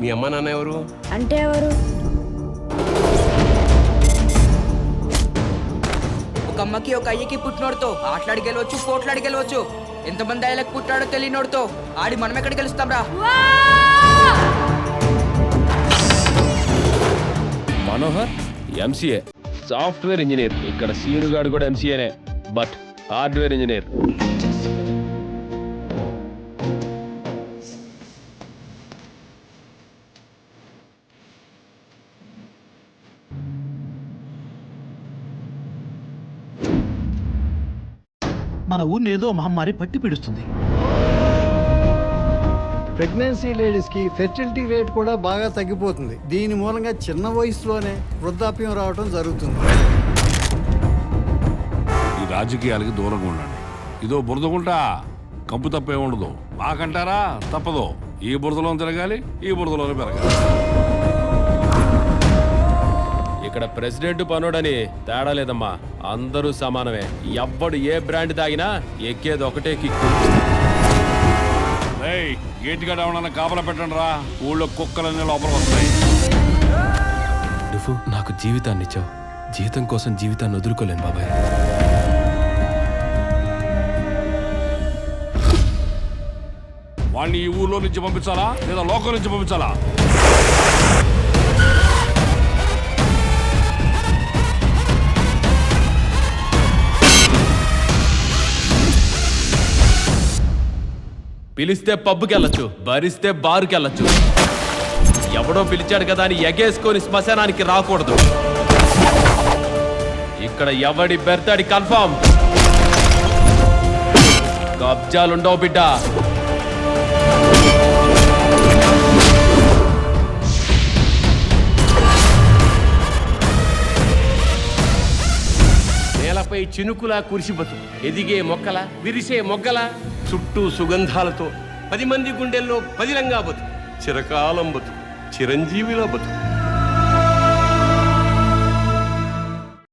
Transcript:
మీ అమ్మ నాన్న ఎవరు? అంటే ఎవరు? ఒక అమ్మకి ఒక అయ్యకి పుట్టినోడితో ఆటలాడి గెలవచ్చు, పోట్లాడి గెలవచ్చు. ఎంతమంది అయ్యలకు పుట్టాడో తెలియనోడితో ఆడి మనం ఎక్కడ గెలుస్తాం రా? Manohar MCA software engineer. ఇక్కడ సీనుగాడు కూడా ఎంసీఏనే, బట్ హార్డ్వేర్ ఇంజనీర్. మన ఊరిని ఏదో మహమ్మారి పట్టి పిడుస్తుంది. ప్రెగ్నెన్సీ లేడీస్కి ఫెర్టిలిటీ రేట్ కూడా బాగా తగ్గిపోతుంది. దీని మూలంగా చిన్న వయసులోనే వృద్ధాప్యం రావడం జరుగుతుంది. ఈ రాజకీయాలకి దూరంగా ఉండండి. ఇదో బురదగుంటా, కంపు తప్పే ఉండదు. మాకంటారా తప్పదు. ఈ బురదలో తిరగాలి, ఈ బురదలోనే పెరగాలి. ఇక్కడ ప్రెసిడెంట్ పనుడని తేడా లేదమ్మా, అందరూ సమానమే. ఎవ్వడు ఏ బ్రాండ్ తాగినా ఎక్కేది ఒకటే కిక్కు. గేట్ గడ ఏమన్నా కాపలా పెట్టండి రా, ఊళ్ళో కుక్కలన్నీ లోపల వస్తాయి. నువ్వు నాకు జీవితాన్ని ఇచ్చావు, జీతం కోసం జీవితాన్ని వదులుకోలేను బాబాయ్. వాడిని ఈ ఊళ్ళో నుంచి పంపించాలా లేదా లోకల్ నుంచి పంపించాలా? పిలిస్తే పబ్బుకి వెళ్ళొచ్చు, భరిస్తే బారుకి వెళ్ళొచ్చు. ఎవడో పిలిచాడు కదా అని ఎగేసుకొని శ్మశానానికి రాకూడదు. ఇక్కడ ఎవడి బెర్తాడి కన్ఫర్మ్. కబ్జాలుండవు బిడ్డ. నేలపై చినుకులా కురిసిబతు, ఎదిగే మొక్కల, విరిసే మొగ్గల, చుట్టూ సుగంధాలతో 10 మంది గుండెల్లో పదిలంగా బతు, చిరకాలం బతు, చిరంజీవిలో బతు.